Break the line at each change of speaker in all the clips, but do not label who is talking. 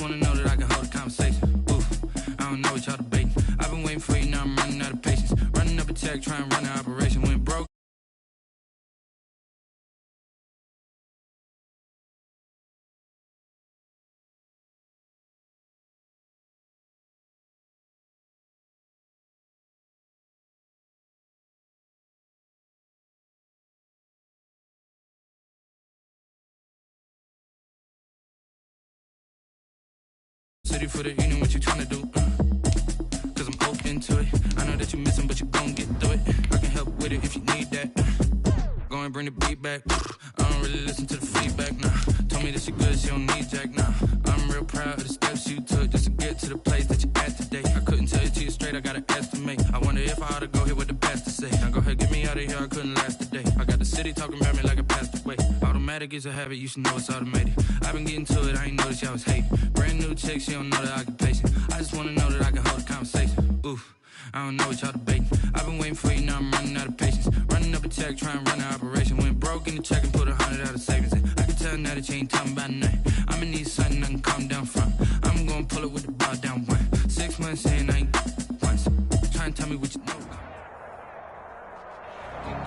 just wanna know that I can hold a conversation. Ooh, I don't know what y'all debating. I've been waiting for you, now I'm running out of patience. Running up a check, trying to run an operation. Went broke. City for the evening, what you tryna do? Cause I'm open to it. I know that you're missing, but you gon' get through it. I can help with it if you need that. Go and bring the beat back. I don't really listen to the feedback, nah. Told me that she good, she don't need Jack, nah. I'm real proud of the steps you took just to get to the place that you're at today. I couldn't tell you to you straight, I gotta estimate. I wonder if I ought to go here with the best to say. Now go ahead, get me out of here, I couldn't last a day. I got the city talking about me like I passed away. Automatic is a habit, you should know it's automated. I've been getting to it, I ain't noticed y'all was hating. Brand new chick, she don't know the occupation. I just wanna know that I can hold a conversation. Oof, I don't know what y'all debating. I've been waiting for you, now I'm running out of patience. Running up a check, trying to run an operation. Went broke in the check and put 100 out of savings in. I can tell now that you ain't talking about nothing. I'ma need something I can calm down from. I'm gonna pull it with the ball down one. 6 months in, I ain't once. Try and tell me what you know.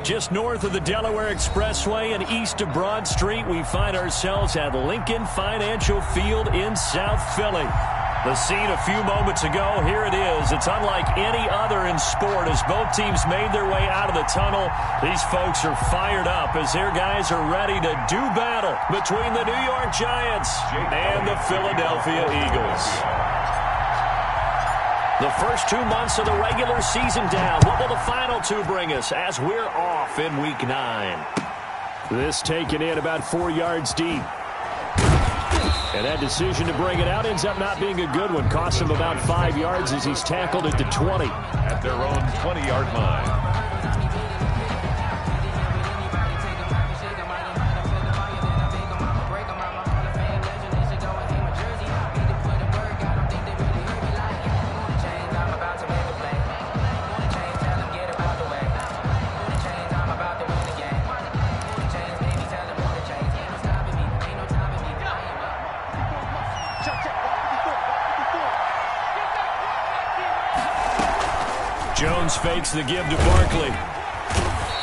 Just north of the Delaware Expressway and east of Broad Street, we find ourselves at Lincoln Financial Field in South Philly. The scene a few moments ago, here it is. It's unlike any other in sport as both teams made their way out of the tunnel. These folks are fired up as their guys are ready to do battle between the New York Giants and the Philadelphia Eagles. The first 2 months of the regular season down. What will the final two bring us as we're off in Week 9? This taken in about 4 yards deep. And that decision to bring it out ends up not being a good one. Costs him about 5 yards as he's tackled at the 20.
At their own 20-yard line.
Jones fakes the give to Barkley.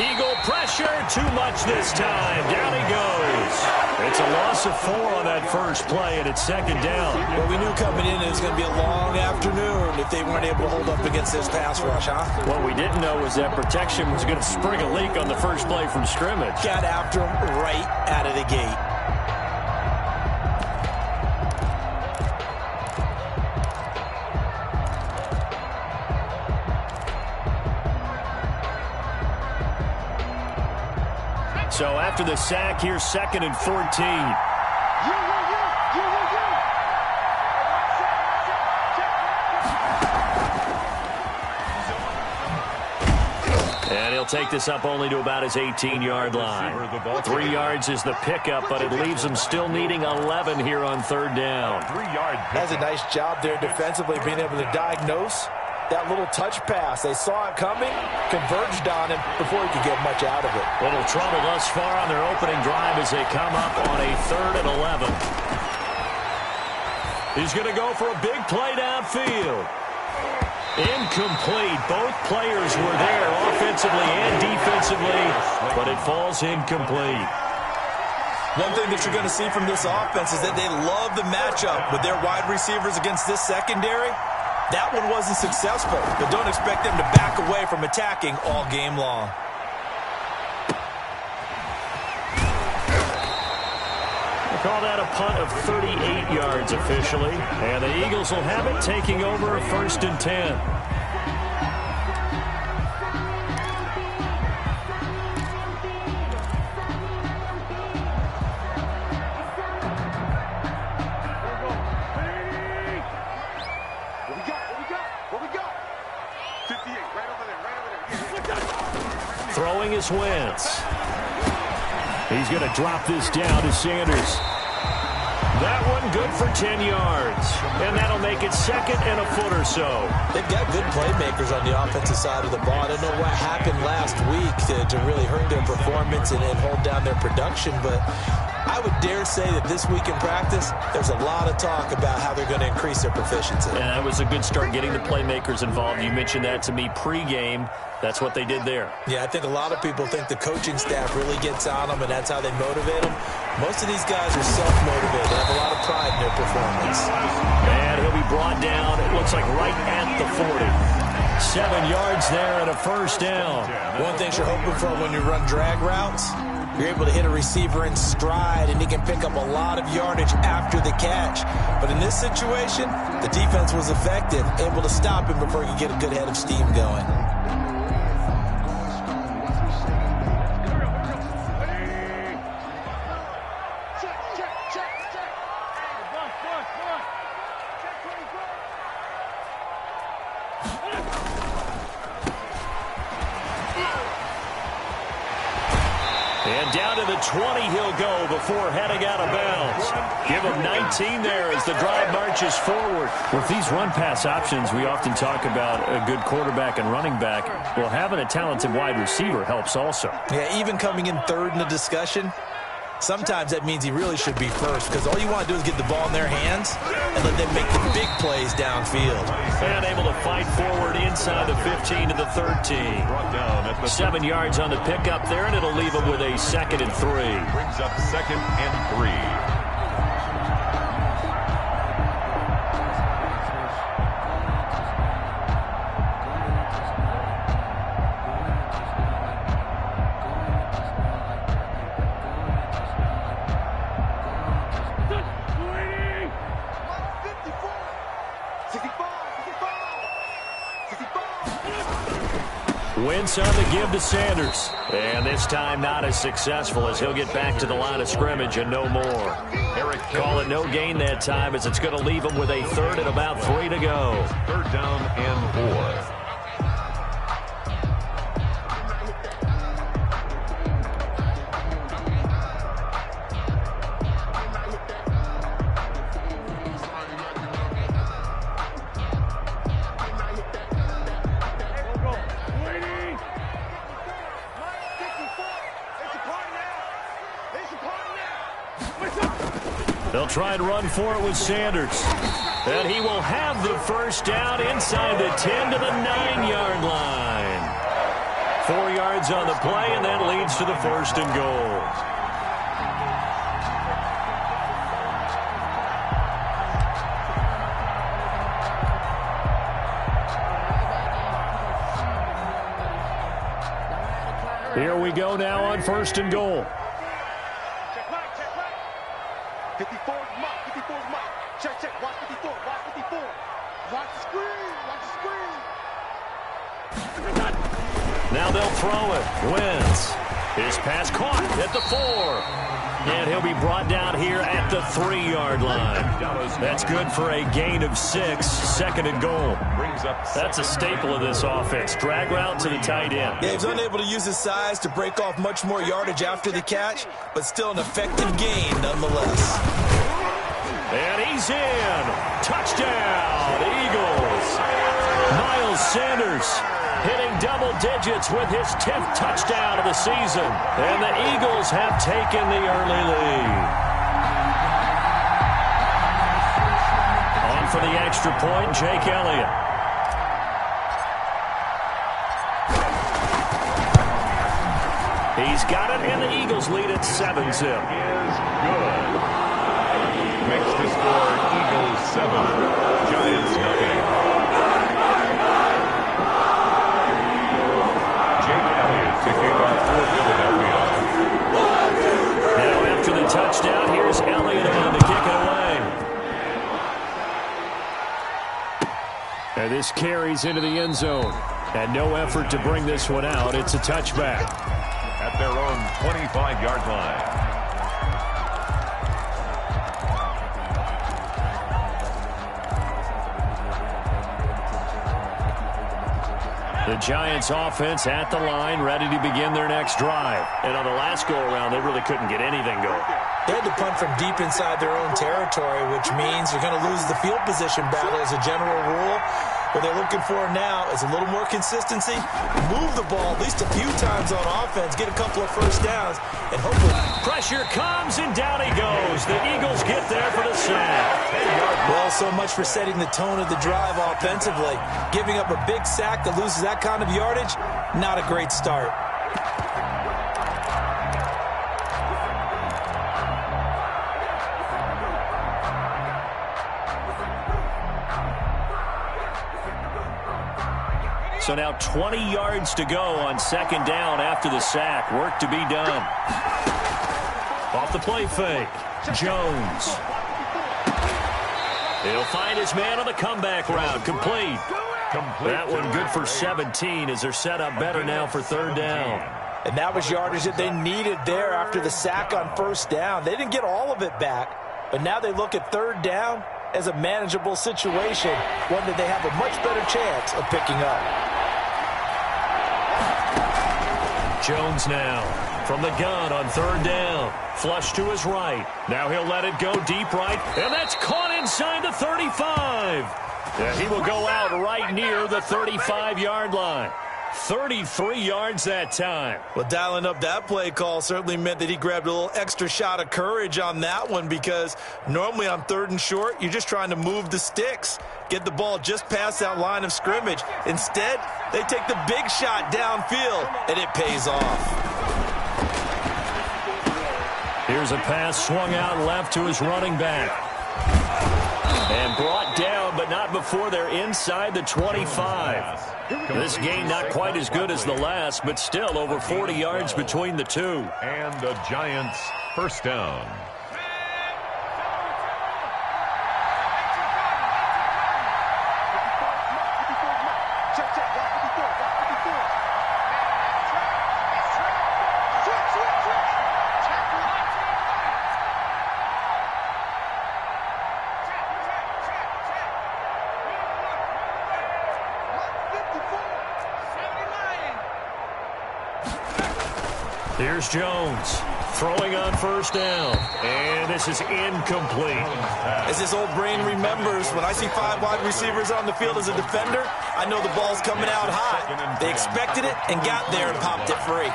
Eagle pressure, too much this time. Down he goes. It's a loss of 4 on that first play, and it's second down.
Well, we knew coming in it was going to be a long afternoon if they weren't able to hold up against this pass rush, huh?
What we didn't know was that protection was going to spring a leak on the first play from scrimmage.
Got after him right out of the gate.
So after the sack, here's 2nd and 14. And he'll take this up only to about his 18-yard line. 3 yards is the pickup, but it leaves him still needing 11 here on third down.
Has a nice job there defensively, being able to diagnose that little touch pass. They saw it coming, converged on him before he could get much out of it.
Little trouble thus far on their opening drive as they come up on a 3rd and 11. He's going to go for a big play downfield. Incomplete. Both players were there offensively and defensively, but it falls incomplete.
One thing that you're going to see from this offense is that they love the matchup with their wide receivers against this secondary. That one wasn't successful, but don't expect them to back away from attacking all game long.
We'll call that a punt of 38 yards officially, and the Eagles will have it taking over a 1st and 10. Throwing is Wentz. He's going to drop this down to Sanders. That one good for 10 yards. And that'll make it second and a foot or so.
They've got good playmakers on the offensive side of the ball. I don't know what happened last week to really hurt their performance and hold down their production, but I would dare say that this week in practice, there's a lot of talk about how they're going to increase their proficiency.
And that was a good start getting the playmakers involved. You mentioned that to me pregame. That's what they did there.
Yeah, I think a lot of people think the coaching staff really gets on them, and that's how they motivate them. Most of these guys are self-motivated. They have a lot of pride in their performance.
And he'll be brought down, it looks like right at the 40. 7 yards there and a first down.
One thing you're hoping for when you run drag routes, you're able to hit a receiver in stride, and he can pick up a lot of yardage after the catch. But in this situation, the defense was effective, able to stop him before he could get a good head of steam going.
And down to the 20 he'll go before heading out of bounds. Give him 19 there as the drive marches forward. With these run-pass options, we often talk about a good quarterback and running back. Well, having a talented wide receiver helps also.
Yeah, even coming in third in the discussion, sometimes that means he really should be first, because all you want to do is get the ball in their hands and let them make the big plays downfield.
And able to fight forward inside the 15 to the 13. 7 yards on the pickup there, and it'll leave him with a 2nd and 3.
Brings up 2nd and 3.
Wentz on the give to Sanders. And this time not as successful as he'll get back to the line of scrimmage and no more. Call it no gain that time as it's going to leave him with a 3rd and about 3 to go.
3rd down and 4.
They'll try and run for it with Sanders. And he will have the first down inside the 10 to the 9-yard line. 4 yards on the play, and that leads to the 1st and goal. Here we go now on 1st and goal.
54 is Mike. 54 is Mike. Check, check. Watch 54. Watch 54. Watch the screen. Watch the screen.
Now they'll throw it. Wentz. His pass caught at the 4. And he'll be brought down here at the 3-yard line. That's good for a gain of 6. 2nd and goal. That's a staple of this offense. Drag route to the tight end.
Yeah, he's unable to use his size to break off much more yardage after the catch, but still an effective gain nonetheless.
And he's in. Touchdown, Eagles. Miles Sanders hitting double digits with his 10th touchdown of the season. And the Eagles have taken the early lead. On for the extra point, Jake Elliott. He's got it, and the Eagles lead at 7-zip.
Is good. Makes the score Eagles 7, Giants nothing. Jake Elliott taking off for Philadelphia.
Now after the touchdown, here's Elliott on to kick it away. And this carries into the end zone. And no effort to bring this one out. It's a touchback.
At their own 25-yard line.
The Giants offense at the line, ready to begin their next drive. And on the last go-around, they really couldn't get anything going.
They had to punt from deep inside their own territory, which means you're going to lose the field position battle as a general rule. What they're looking for now is a little more consistency, move the ball at least a few times on offense, get a couple of first downs, and hopefully...
Pressure comes, and down he goes. The Eagles get there for the sack.
Well, so much for setting the tone of the drive offensively. Giving up a big sack that loses that kind of yardage, not a great start.
So now 20 yards to go on second down after the sack. Work to be done. Off the play fake. Jones. He'll find his man on the comeback route. Complete. That one good for 17 as they're set up better now for third down.
And that was yardage that they needed there after the sack on first down. They didn't get all of it back, but now they look at third down as a manageable situation, one that they have a much better chance of picking up.
Jones now from the gun on third down. Flush to his right. Now he'll let it go deep right, and that's caught inside the 35. Yeah, he will go out right near the 35-yard line. 33 yards that time.
Well, dialing up that play call certainly meant that he grabbed a little extra shot of courage on that one, because normally on third and short, you're just trying to move the sticks, get the ball just past that line of scrimmage. Instead, they take the big shot downfield, and it pays off.
Here's a pass swung out left to his running back. And brought down, but not before they're inside the 25. This game not quite as good as the last, but still over 40 yards between the two.
And the Giants first down.
Here's Jones throwing on first down, and this is incomplete.
As his old brain remembers, when I see 5 wide receivers on the field as a defender, I know the ball's coming out high. They expected it and got there and popped it free.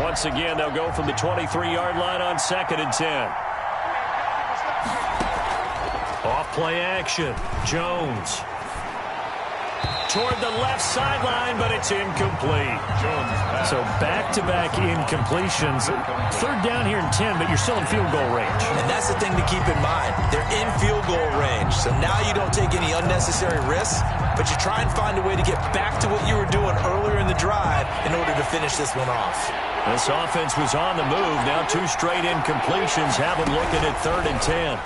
Once again, they'll go from the 23-yard line on second and 10. Off play action. Jones. Toward the left sideline, but it's incomplete. So back-to-back incompletions. Third down here in 10, but you're still in field goal range.
And that's the thing to keep in mind. They're in field goal range. So now you don't take any unnecessary risks, but you try and find a way to get back to what you were doing earlier in the drive in order to finish this one off.
This offense was on the move. Now 2 straight incompletions have them looking at third and 10.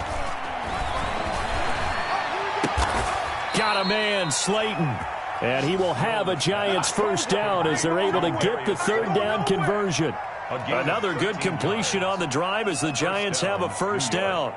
Got a man, Slayton. And he will have a Giants first down as they're able to get the third down conversion. Another good completion on the drive as the Giants have a first down.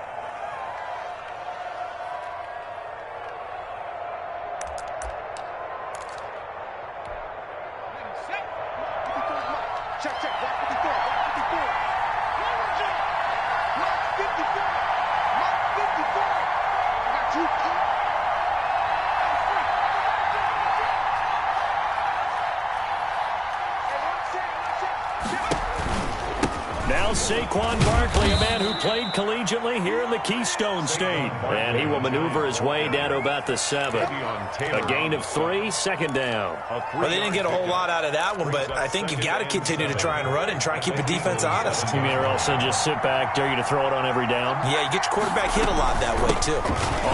Saquon Barkley, a man who played collegiately here in the Keystone State. And he will maneuver his way down to about the 7. A gain of 3, second down.
Well, they didn't get a whole lot out of that one, but I think you've got to continue to try and run and try and keep the defense honest.
You mean or else just sit back, dare you to throw it on every down?
Yeah, you get your quarterback hit a lot that way, too.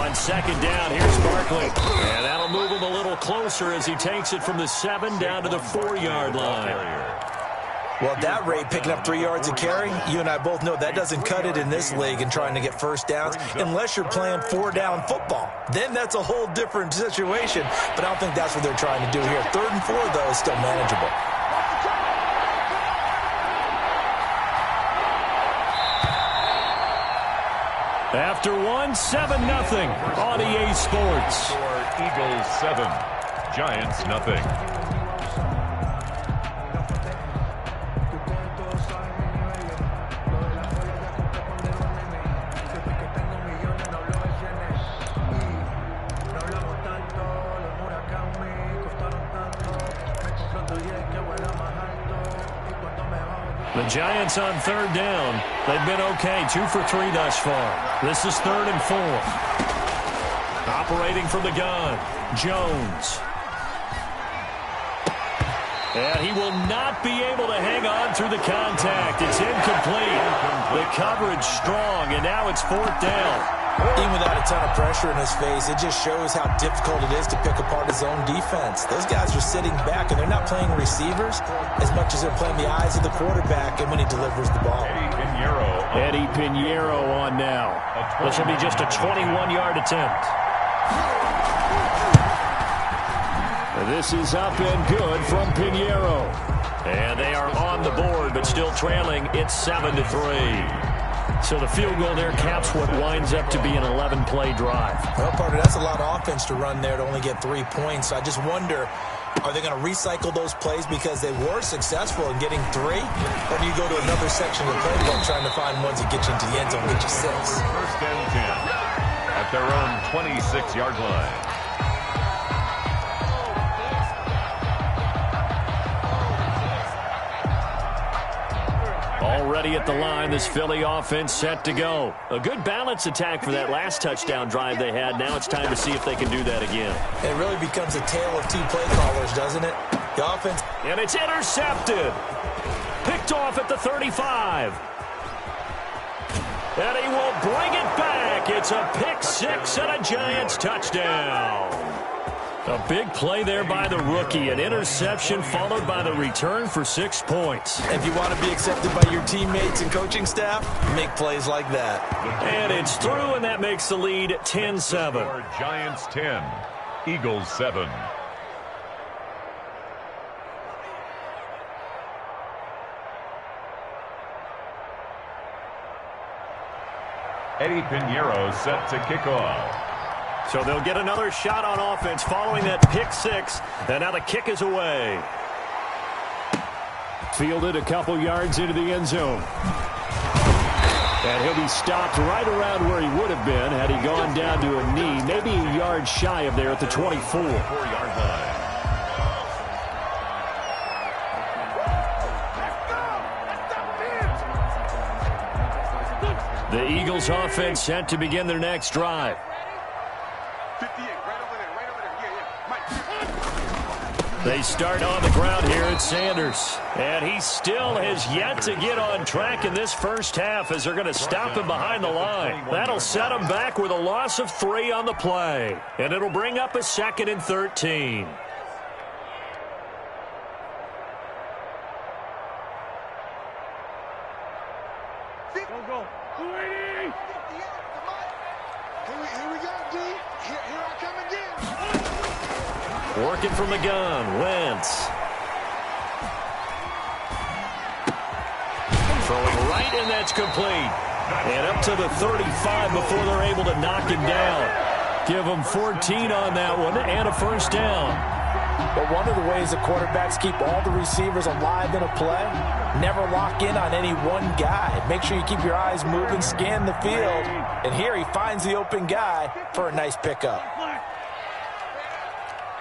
On second down, here's Barkley. And that'll move him a little closer as he takes it from the 7 down to the 4-yard line.
Well, at that rate, picking up 3 yards a carry, you and I both know that doesn't cut it in this league and trying to get first downs unless you're playing 4-down football. Then that's a whole different situation, but I don't think that's what they're trying to do here. 3rd and 4, though, is still manageable.
After one, 7-0 on EA Sports.
Eagles 7, Giants nothing.
The Giants on third down. They've been okay, 2 for 3 thus far. This is 3rd and 4. Operating from the gun, Jones. And he will not be able to hang on through the contact. It's incomplete. The coverage strong, and now it's 4th down.
Even without a ton of pressure in his face, it just shows how difficult it is to pick apart his own defense. Those guys are sitting back, and they're not playing receivers as much as they're playing the eyes of the quarterback and when he delivers the ball.
Eddie Pinheiro on now. This will be just a 21-yard attempt. This is up and good from Pinheiro. And they are on the board, but still trailing. It's 7-3. So the field goal there caps what winds up to be an 11-play drive.
Well, partner, that's a lot of offense to run there to only get 3 points. I just wonder, are they going to recycle those plays because they were successful in getting 3? Or do you go to another section of the playbook trying to find ones that get you into the end zone, get you 6?
First and 10 at their own 26-yard line.
Already at the line, this Philly offense set to go. A good balance attack for that last touchdown drive they had. Now it's time to see if they can do that again.
It really becomes a tale of 2 play callers, doesn't it? The offense.
And it's intercepted. Picked off at the 35. And he will bring it back. It's a pick 6 and a Giants touchdown. A big play there by the rookie. An interception followed by the return for 6 points.
If you want to be accepted by your teammates and coaching staff, make plays like that.
And it's through, and that makes the lead 10-7.
Giants 10, Eagles 7. Eddie Pinheiro set to kick off.
So they'll get another shot on offense following that pick 6. And now the kick is away. Fielded a couple yards into the end zone. And he'll be stopped right around where he would have been had he gone down to a knee. Maybe a yard shy of there at the 24.
4-yard line.
The Eagles offense set to begin their next drive.
58, right over there, Mike.
They start on the ground here at Sanders. And he still has yet to get on track in this first half as they're going to stop him behind the line. That'll set him back with a loss of 3 on the play. And it'll bring up a 2nd and 13.
Go. Here we go, D. Here I come again.
Working from the gun, Wentz. Throwing right, and that's complete. And up to the 35 before they're able to knock him down. Give them 14 on that one and a first down.
But one of the ways the quarterbacks keep all the receivers alive in a play, never lock in on any one guy. Make sure you keep your eyes moving, scan the field. And here he finds the open guy for a nice pickup.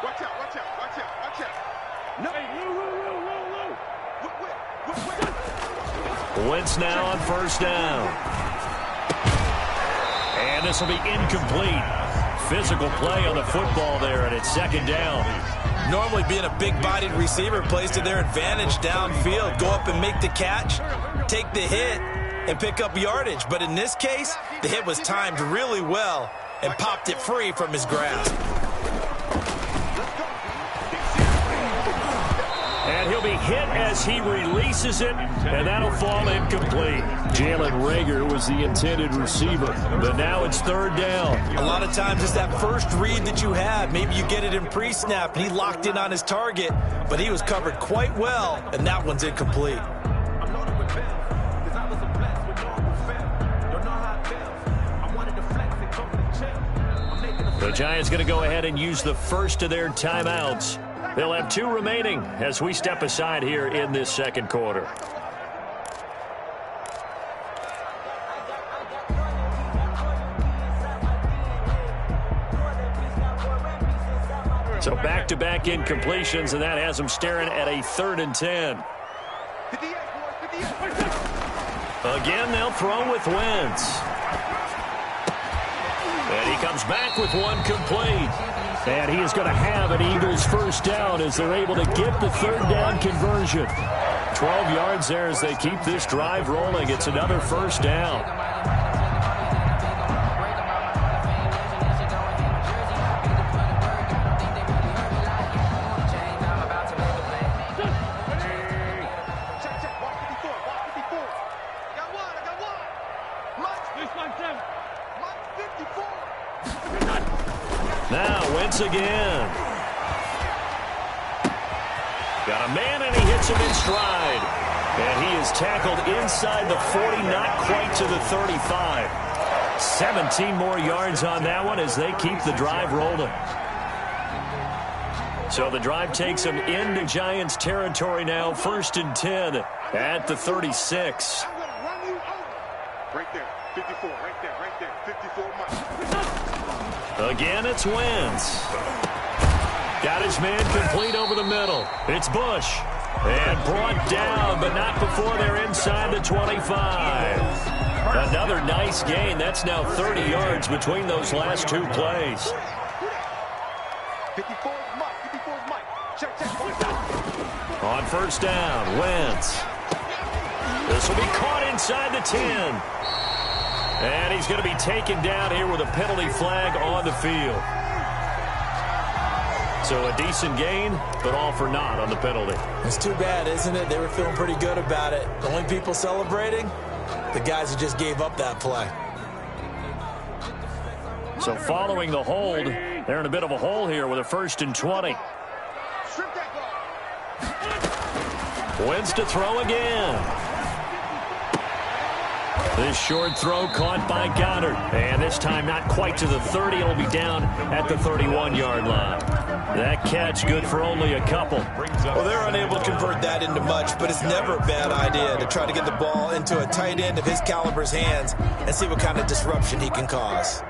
Watch out. No.
Wentz now on first down. And this will be incomplete. Physical play on the football there, and it's 2nd down.
Normally being a big-bodied receiver plays to their advantage downfield. Go up and make the catch, take the hit, and pick up yardage. But in this case, the hit was timed really well and popped it free from his grasp.
And he'll be hit as he releases it, and that'll fall incomplete. Jalen Reagor was the intended receiver, but now it's 3rd down.
A lot of times it's that first read that you have. Maybe you get it in pre-snap, and he locked in on his target, but he was covered quite well, and that one's incomplete.
The Giants going to go ahead and use the first of their timeouts. They'll have 2 remaining as we step aside here in this second quarter. So back-to-back incompletions, and that has them staring at a 3rd and 10. Again, they'll throw with Wentz. And he comes back with one complete. And he is going to have an Eagles first down as they're able to get the 3rd down conversion. 12 yards there as they keep this drive rolling. It's another first down. Now, Wentz again. Got a man, and he hits him in stride. And he is tackled inside the 40, not quite to the 35. 17 more yards on that one as they keep the drive rolling. So the drive takes them into Giants territory now. 1st and 10 at the 36.
Right there, 54, right there, 54 miles.
Again, it's Wentz. Got his man complete over the middle. It's Bush. And brought down, but not before they're inside the 25. Another nice gain. That's now 30 yards between those last 2 plays.
54 Mike. Check.
On first down, Wentz. This will be caught inside the 10. And he's going to be taken down here with a penalty flag on the field. So a decent gain, but all for naught on the penalty.
It's too bad, isn't it? They were feeling pretty good about it. The only people celebrating, the guys who just gave up that play.
So following the hold, they're in a bit of a hole here with a 1st and 20. Wentz to throw again. This short throw caught by Goddard. And this time not quite to the 30. It'll be down at the 31-yard line. That catch good for only a couple.
Well, they're unable to convert that into much, but it's never a bad idea to try to get the ball into a tight end of his caliber's hands and see what kind of disruption he can cause.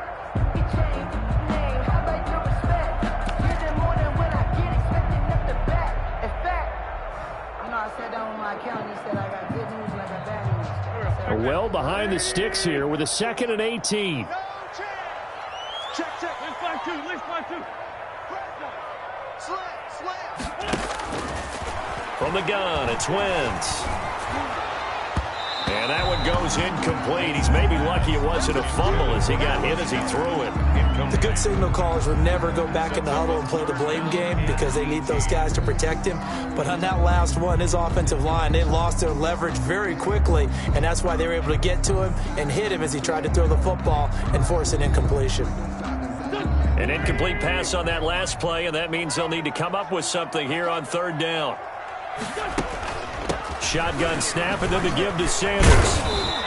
Well behind the sticks here with a 2nd and 18.
Check. Let's fly two. Slam.
From the gun, it's Wentz. And that one goes incomplete. He's maybe lucky it wasn't a fumble as he got hit as he threw it.
The good signal callers would never go back in the huddle and play the blame game because they need those guys to protect him. But on that last one, his offensive line, they lost their leverage very quickly, and that's why they were able to get to him and hit him as he tried to throw the football and force an incompletion.
An incomplete pass on that last play, and that means they'll need to come up with something here on 3rd down. Shotgun snap, and then the give to Sanders.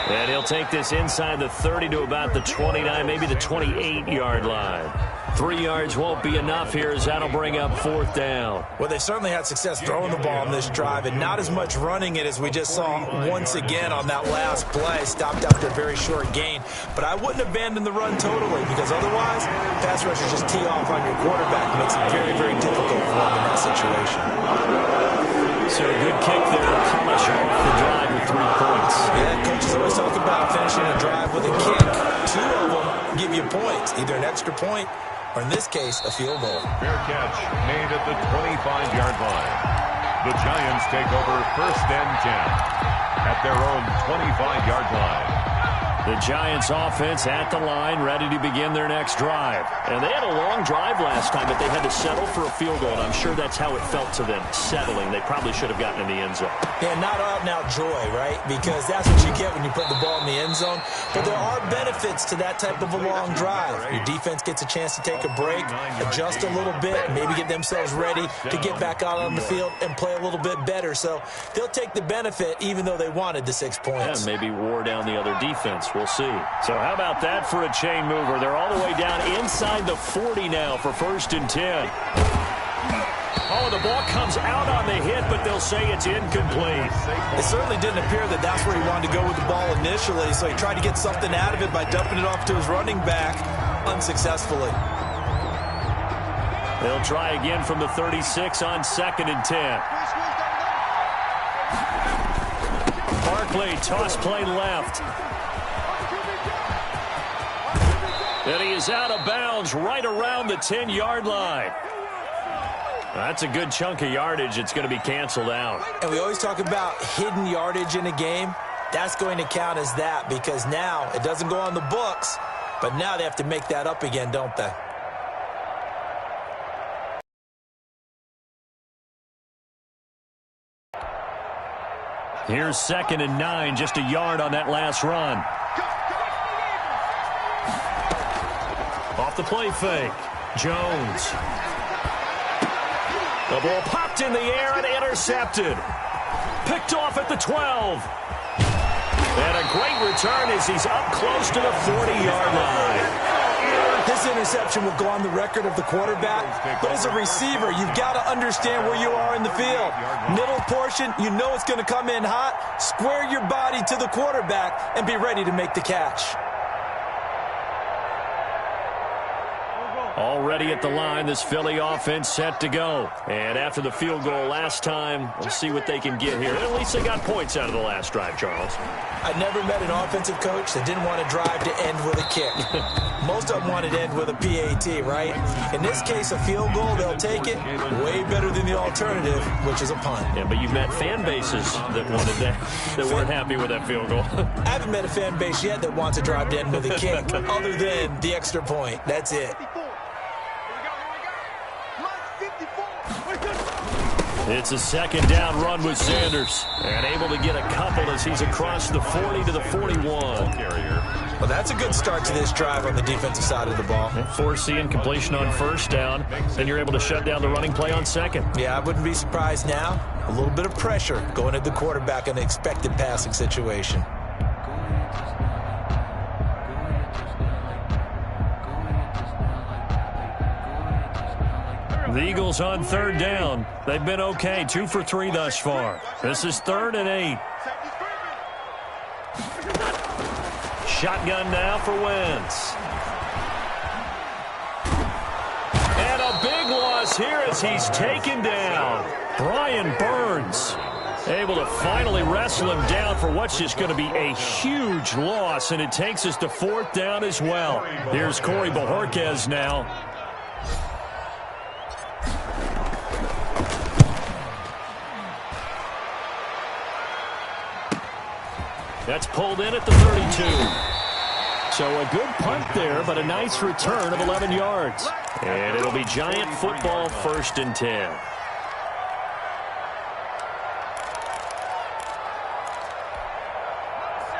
And he'll take this inside the 30 to about the 29, maybe the 28-yard line. 3 yards won't be enough here as that'll bring up 4th down.
Well, they certainly had success throwing the ball on this drive and not as much running it as we just saw once again on that last play. Stopped after a very short gain. But I wouldn't abandon the run totally because otherwise, pass rushers just tee off on your quarterback. It makes it very, very difficult for him in that situation.
So a good kick there to polish off the drive with 3 points.
Yeah, coaches always talk about finishing a drive with a kick. 2 of them give you points, either an extra point or, in this case, a field goal.
Fair catch made at the 25-yard line. The Giants take over 1st and 10 at their own 25-yard line.
The Giants offense at the line, ready to begin their next drive. And they had a long drive last time, but they had to settle for a field goal, and I'm sure that's how it felt to them, settling. They probably should have gotten in the end zone.
Yeah, not out-and-out joy, right? Because that's what you get when you put the ball in the end zone. But there are benefits to that type of a long drive. Your defense gets a chance to take a break, adjust a little bit, maybe get themselves ready to get back out on the field and play a little bit better. So they'll take the benefit even though they wanted the 6 points.
Yeah, maybe wore down the other defense, We'll see. So how about that for a chain mover? They're all the way down inside the 40 now for 1st and 10. Oh, the ball comes out on the hit, but they'll say it's incomplete.
It certainly didn't appear that that's where he wanted to go with the ball initially, so he tried to get something out of it by dumping it off to his running back unsuccessfully.
They'll try again from the 36 on 2nd and 10. Barkley, toss play left. And he is out of bounds right around the 10-yard line. That's a good chunk of yardage. It's going to be canceled out.
And we always talk about hidden yardage in a game. That's going to count as that because now it doesn't go on the books, but now they have to make that up again, don't they?
Here's 2nd and 9, just a yard on that last run. Off the play fake. Jones. The ball popped in the air and intercepted. Picked off at the 12. And a great return as he's up close to the 40-yard line.
This interception will go on the record of the quarterback, but as a receiver, you've got to understand where you are in the field. Middle portion, you know it's going to come in hot. Square your body to the quarterback and be ready to make the catch.
Already at the line, this Philly offense set to go. And after the field goal last time, we'll see what they can get here. At least they got points out of the last drive, Charles.
I never met an offensive coach that didn't want to drive to end with a kick. Most of them wanted to end with a PAT, right? In this case, a field goal, they'll take it. Way better than the alternative, which is a punt.
Yeah, but you've met fan bases that wanted that, that weren't happy with that field goal.
I haven't met a fan base yet that wants to drive to end with a kick, other than the extra point. That's it.
It's a 2nd down run with Sanders. And able to get a couple as he's across the 40 to the 41.
Well, that's a good start to this drive on the defensive side of the ball.
Forcing completion on 1st down. Then you're able to shut down the running play on 2nd.
Yeah, I wouldn't be surprised now. A little bit of pressure going at the quarterback in the expected passing situation.
The Eagles on 3rd down. They've been okay, 2 for 3 thus far. This is 3rd and 8. Shotgun now for Wentz. And a big loss here as he's taken down. Brian Burns able to finally wrestle him down for what's just going to be a huge loss, and it takes us to 4th down as well. Here's Corey Bojorquez now. That's pulled in at the 32. So a good punt there, but a nice return of 11 yards. And it'll be Giant football 1st and 10.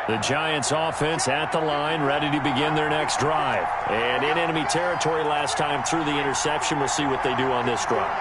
The Giants offense at the line, ready to begin their next drive. And in enemy territory last time through the interception. We'll see what they do on this drive.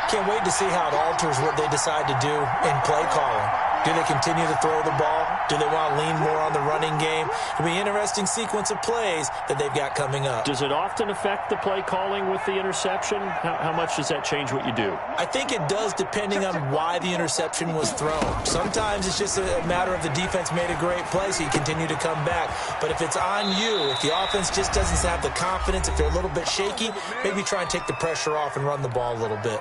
Can't wait to see how it alters what they decide to do in play calling. Do they continue to throw the ball? Do they want to lean more on the running game? It'll be an interesting sequence of plays that they've got coming up.
Does it often affect the play calling with the interception? How much does that change what you do?
I think it does depending on why the interception was thrown. Sometimes it's just a matter of the defense made a great play, so you continue to come back. But if it's on you, if the offense just doesn't have the confidence, if they're a little bit shaky, maybe try and take the pressure off and run the ball a little bit.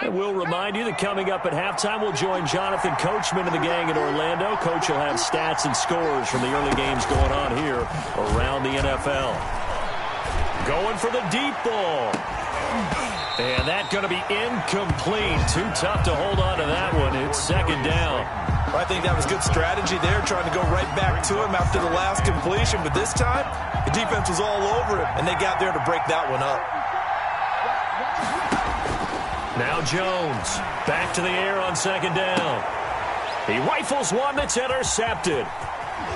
And we'll remind you that coming up at halftime, we'll join Jonathan Coachman and the gang in Orlando. Coach will have stats and scores from the early games going on here around the NFL. Going for the deep ball. And that's going to be incomplete. Too tough to hold on to that one. It's 2nd down.
Well, I think that was good strategy there, trying to go right back to him after the last completion. But this time, the defense was all over him, and they got there to break that one up.
Now Jones, back to the air on 2nd down. He rifles one that's intercepted.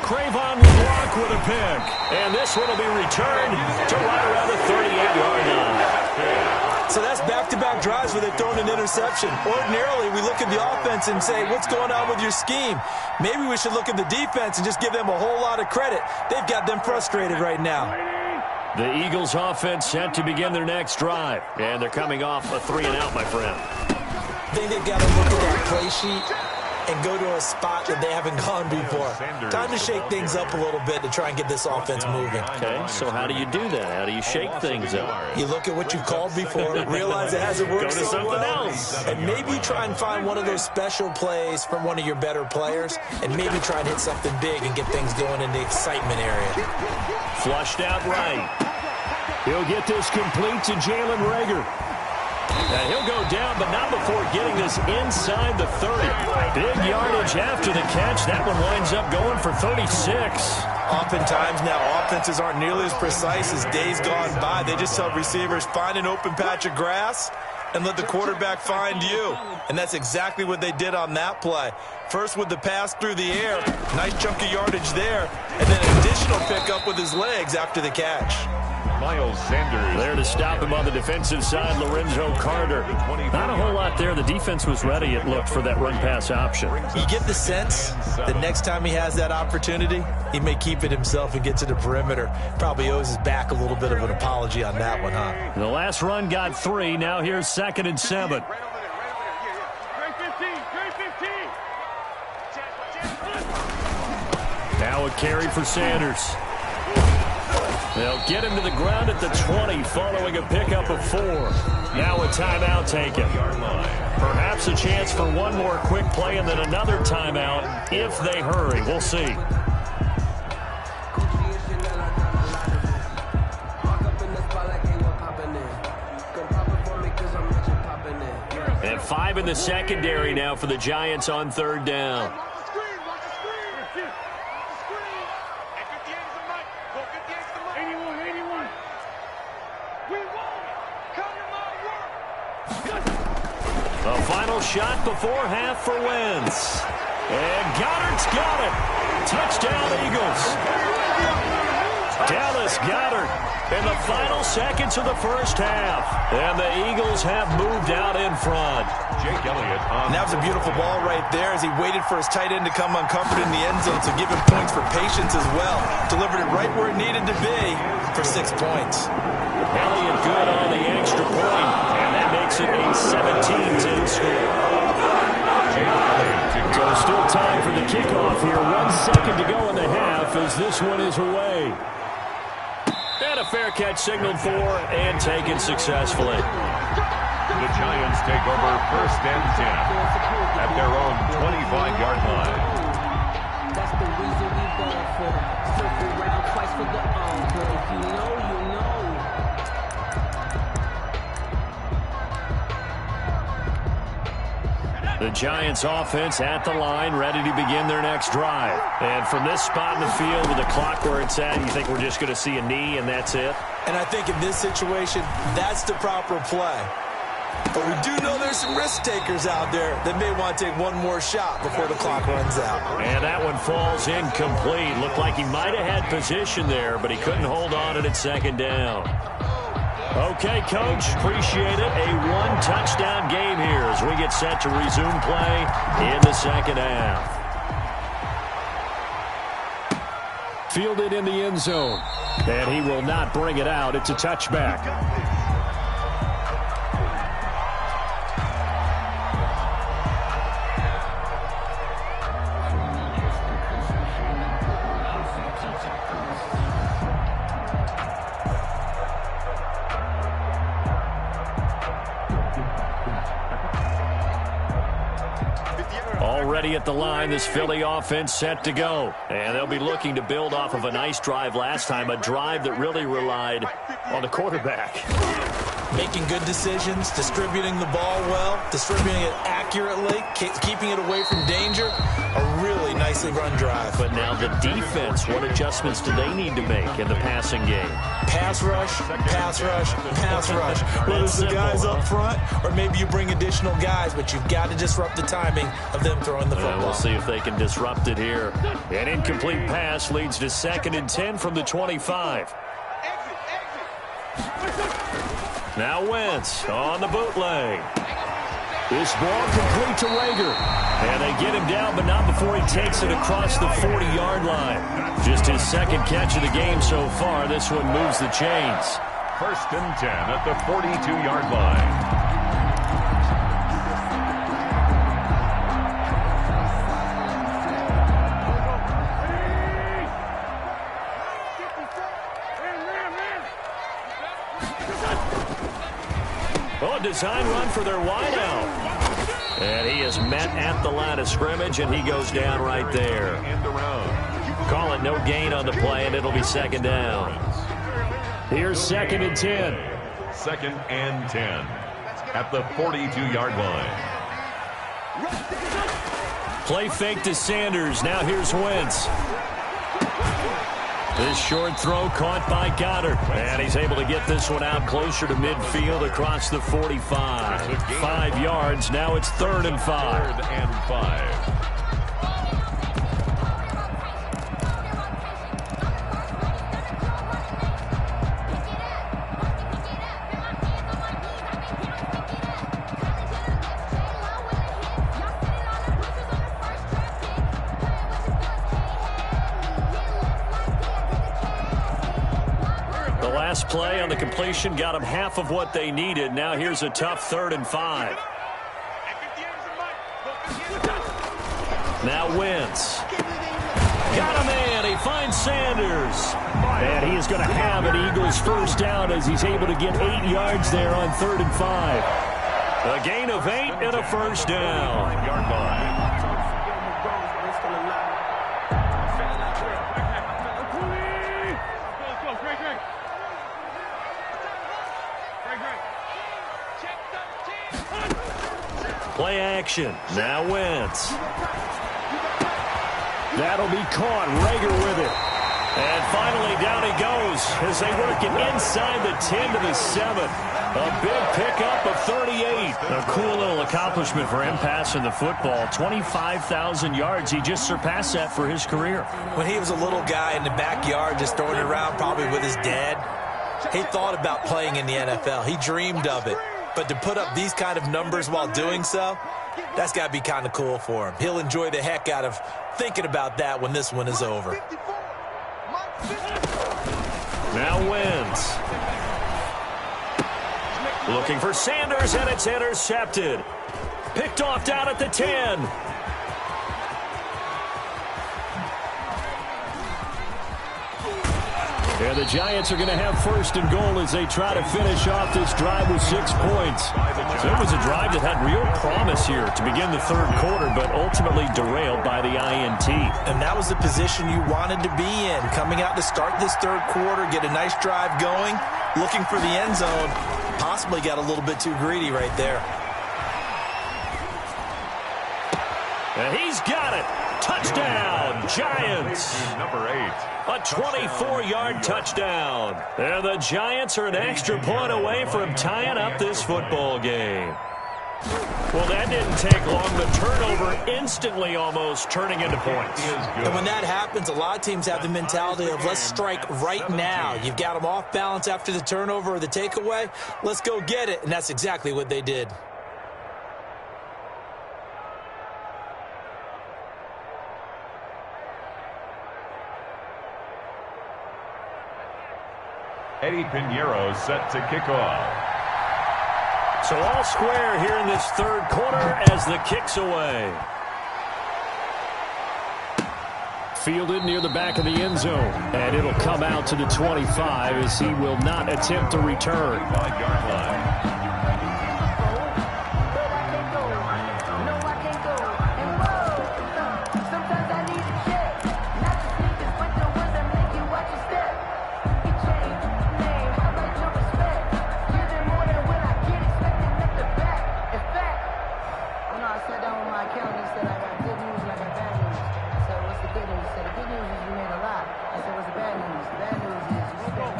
Cravon LeBlanc with a pick. And this one will be returned to right around the 38-yard line.
So that's back-to-back drives where they've thrown an interception. Ordinarily, we look at the offense and say, what's going on with your scheme? Maybe we should look at the defense and just give them a whole lot of credit. They've got them frustrated right now.
The Eagles offense set to begin their next drive. And they're coming off a 3-and-out, my friend.
I think they've got to look at that play sheet and go to a spot that they haven't gone before. Time to shake things up a little bit to try and get this offense moving.
Okay, so how do you do that? How do you shake things up?
You look at what you've called before, realize it hasn't worked so well, and maybe try and find one of those special plays from one of your better players, and maybe try and hit something big and get things going in the excitement area.
Flushed out right. He'll get this complete to Jalen Reagor. And he'll go down, but not before getting this inside the 30. Big yardage after the catch. That one winds up going for 36.
Oftentimes now, offenses aren't nearly as precise as days gone by. They just tell receivers, find an open patch of grass and let the quarterback find you. And that's exactly what they did on that play. First with the pass through the air. Nice chunk of yardage there. And then an additional pickup with his legs after the catch.
Miles Sanders.
There to stop him on the defensive side, Lorenzo Carter. Not a whole lot there. The defense was ready, it looked, for that run-pass option.
You get the sense that next time he has that opportunity, he may keep it himself and get to the perimeter. Probably owes his back a little bit of an apology on that one, huh?
The last run got 3. Now here's 2nd and 7. Now a carry for Sanders. They'll get him to the ground at the 20 following a pickup of 4. Now a timeout taken. Perhaps a chance for one more quick play and then another timeout if they hurry. We'll see. And 5 in the secondary now for the Giants on 3rd down. A final shot before half for Wentz. And Goddard's got it. Touchdown, Eagles. Dallas Goedert in the final seconds of the first half. And the Eagles have moved out in front.
Jake Elliott.
And that was a beautiful ball right there as he waited for his tight end to come uncovered in the end zone, so give him points for patience as well. Delivered it right where it needed to be for 6 points.
Elliott good on the extra point. And that makes it a 17-10 score. So still time for the kickoff here. 1 second to go in the half as this one is away. And a fair catch signaled for and taken successfully.
The Giants take over 1st and 10 at their own 25-yard line.
That's the reason we ball for. Circle round twice for the encore. If you know, you know.
The Giants offense at the line, ready to begin their next drive. And from this spot in the field with the clock where it's at, you think we're just going to see a knee and that's it?
And I think in this situation, that's the proper play. But we do know there's some risk takers out there that may want to take one more shot before the clock runs out.
And that one falls incomplete. Looked like he might have had position there, but he couldn't hold on it at 2nd down. Okay, Coach, appreciate it. A 1-touchdown game here as we get set to resume play in the 2nd half. Fielded in the end zone. And he will not bring it out. It's a touchback. Already at the line, this Philly offense set to go. And they'll be looking to build off of a nice drive last time, a drive that really relied on the quarterback.
making good decisions, distributing the ball well, distributing it accurately, keeping it away from danger. A really nicely run drive.
But now the defense, what adjustments do they need to make in the passing game?
Pass rush, pass rush, pass rush. Whether it's the guys up front or maybe you bring additional guys, but you've got to disrupt the timing of them throwing the football.
We'll see if they can disrupt it here. An incomplete pass leads to 2nd and 10 from the 25. Now Wentz on the bootleg. This ball complete to Rager. And they get him down, but not before he takes it across the 40-yard line. Just his 2nd catch of the game so far. This one moves the chains.
1st and 10 at the 42-yard line.
Design run for their wideout. And he is met at the line of scrimmage, and he goes down right there. Call it no gain on the play, and it'll be 2nd down. Here's 2nd and 10.
2nd and 10 at the 42-yard line.
Play fake to Sanders. Now here's Wentz. This short throw caught by Goddard. And he's able to get this one out closer to midfield across the 45. 5 yards. Now it's 3rd and 5.
3rd and 5.
Play on the completion got them half of what they needed. Now here's a tough 3rd and 5. Now Wentz. Got him in. He finds Sanders. And he is going to have an Eagles 1st down as he's able to get 8 yards there on 3rd and 5. A gain of 8 and a 1st down.
Yard line.
Play action. Now Wentz. That'll be caught. Rager with it. And finally down he goes as they work it inside the 10 to the 7. A big pickup of 38. A cool little accomplishment for him passing the football. 25,000 yards. He just surpassed that for his career.
When he was a little guy in the backyard just throwing it around probably with his dad, he thought about playing in the NFL. He dreamed of it. But to put up these kind of numbers while doing so, that's got to be kind of cool for him. He'll enjoy the heck out of thinking about that when this one is over.
Now Wentz. Looking for Sanders, and it's intercepted. Picked off down at the 10. And the Giants are going to have 1st and goal as they try to finish off this drive with 6 points. So it was a drive that had real promise here to begin the 3rd quarter, but ultimately derailed by the INT.
And that was the position you wanted to be in. Coming out to start this 3rd quarter, get a nice drive going, looking for the end zone. Possibly got a little bit too greedy right there.
And he's got it. Touchdown, Giants.
Number 8.
A 24-yard touchdown. And the Giants are an extra point away from tying up this football game. Well, that didn't take long. The turnover instantly almost turning into points.
And when that happens, a lot of teams have the mentality of let's strike right now. You've got them off balance after the turnover or the takeaway. Let's go get it. And that's exactly what they did.
Eddie Pinheiro set to kick off.
So all square here in this 3rd quarter as the kick's away. Fielded near the back of the end zone. And it'll come out to the 25 as he will not attempt to return.
5-yard line.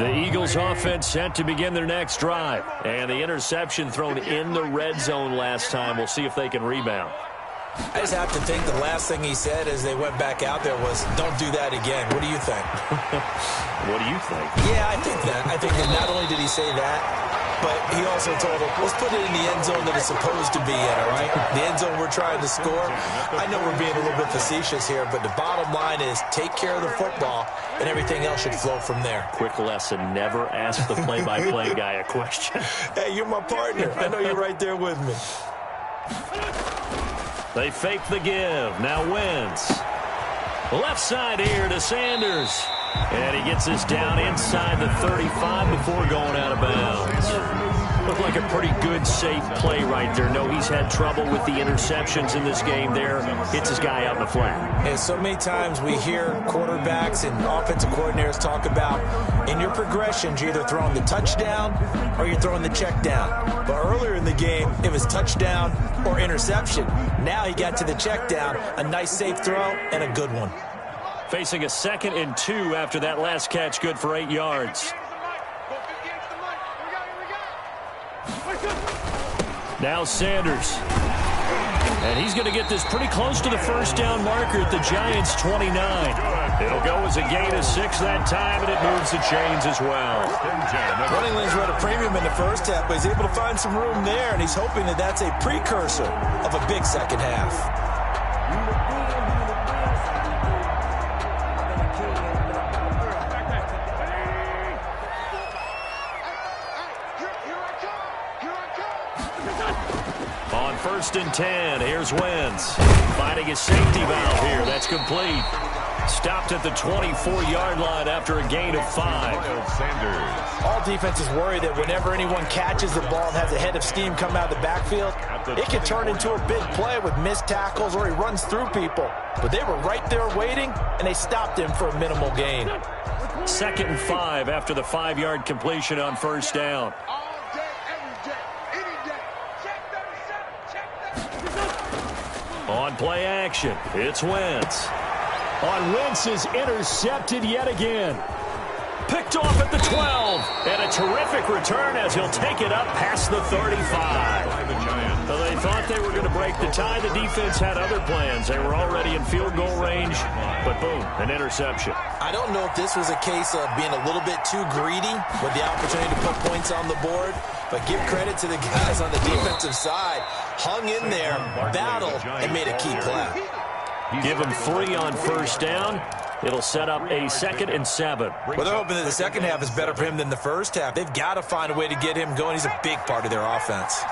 The Eagles offense set to begin their next drive. And the interception thrown in the red zone last time. We'll see if they can rebound.
I just have to think the last thing he said as they went back out there was, don't do that again. What do you think?
What do you think?
Yeah, I think that. I think that not only did he say that, but he also told them, let's put it in the end zone that it's supposed to be in, all right? The end zone we're trying to score. I know we're being a little bit facetious here, but the bottom line is take care of the football, and everything else should flow from there.
Quick lesson, never ask the play-by-play guy a question.
Hey, you're my partner. I know you're right there with me.
They fake the give. Now Wentz. Left side here to Sanders. And he gets this down inside the 35 before going out of bounds. Looked like a pretty good, safe play right there. No, he's had trouble with the interceptions in this game there. Hits his guy out in the flat.
And so many times we hear quarterbacks and offensive coordinators talk about in your progressions, you're either throwing the touchdown or you're throwing the check down. But earlier in the game, it was touchdown or interception. Now he got to the check down, a nice safe throw, and a good one.
Facing a 2nd and 2 after that last catch, good for 8 yards. Now Sanders. And he's going to get this pretty close to the first down marker at the Giants' 29. It'll go as a gain of 6 that time, and it moves the chains as well.
Running lanes were at a premium in the first half, but he's able to find some room there, and he's hoping that that's a precursor of a big second half.
On 1st and 10, here's Wentz. Finding his safety valve here. That's complete. Stopped at the 24-yard line after a gain of 5.
All defenses worry that whenever anyone catches the ball and has a head of steam come out of the backfield, it can turn into a big play with missed tackles or he runs through people. But they were right there waiting, and they stopped him for a minimal gain.
2nd and 5 after the 5-yard completion on 1st down. On play action, it's Wentz. On Wentz is intercepted yet again. Picked off at the 12. And a terrific return as he'll take it up past the 35. So they thought they were going to break the tie. The defense had other plans. They were already in field goal range. But boom, an interception.
I don't know if this was a case of being a little bit too greedy with the opportunity to put points on the board. But give credit to the guys on the defensive side. Hung in there, battled, and made a key play.
Give him 3 on 1st down. It'll set up a 2nd and 7.
Well, they're hoping that the second half is better for him than the first half. They've got to find a way to get him going. He's a big part of their offense.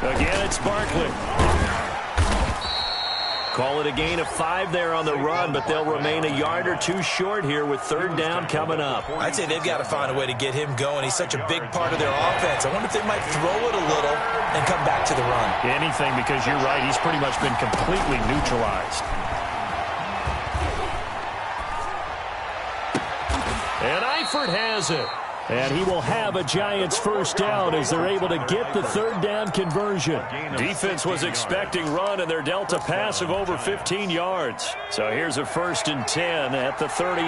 Again, it's Barkley. Call it a gain of 5 there on the run, but they'll remain a yard or 2 short here with 3rd down coming up.
I'd say they've got to find a way to get him going. He's such a big part of their offense. I wonder if they might throw it a little and come back to the run.
Anything, because you're right. He's pretty much been completely neutralized. And Eifert has it. And he will have a Giants 1st down as they're able to get the 3rd down conversion. Defense was expecting run, and they're dealt a pass of over 15 yards. So here's a 1st and 10 at the 38.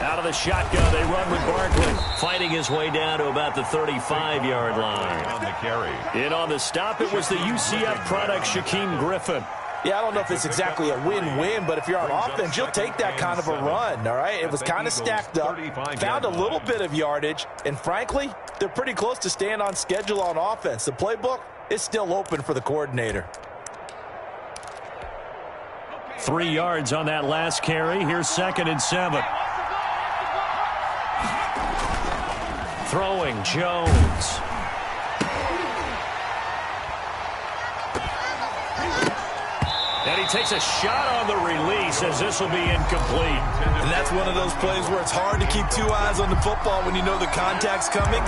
Out of the shotgun, they run with Barkley. Fighting his way down to about the 35-yard line.
On the carry.
In on the stop, it was the UCF product, Shaquem Griffin.
Yeah, I don't know if it's exactly a win-win, but if you're on offense, you'll take that kind of a run, all right? It was kind of stacked up, found a little bit of yardage, and frankly, they're pretty close to staying on schedule on offense. The playbook is still open for the coordinator.
3 yards on that last carry. Here's 2nd and 7. Throwing, Jones. And he takes a shot on the release as this will be incomplete.
And that's one of those plays where it's hard to keep 2 eyes on the football when you know the contact's coming,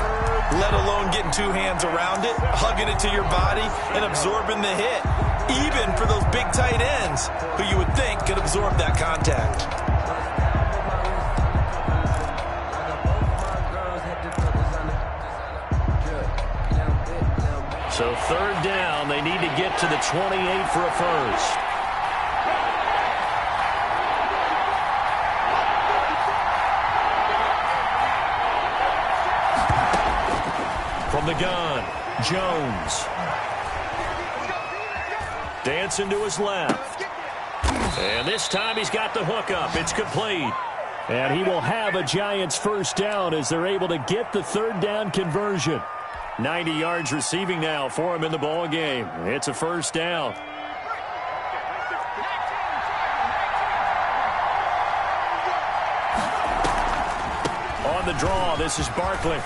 let alone getting 2 hands around it, hugging it to your body, and absorbing the hit. Even for those big tight ends who you would think could absorb that contact.
So third down, they need to get to the 28 for a first. From the gun, Jones. Dancing to his left. And this time he's got the hook up. It's complete. And he will have a Giants first down as they're able to get the third down conversion. 90 yards receiving now for him in the ball game. It's a first down. On the draw, this is Barkley.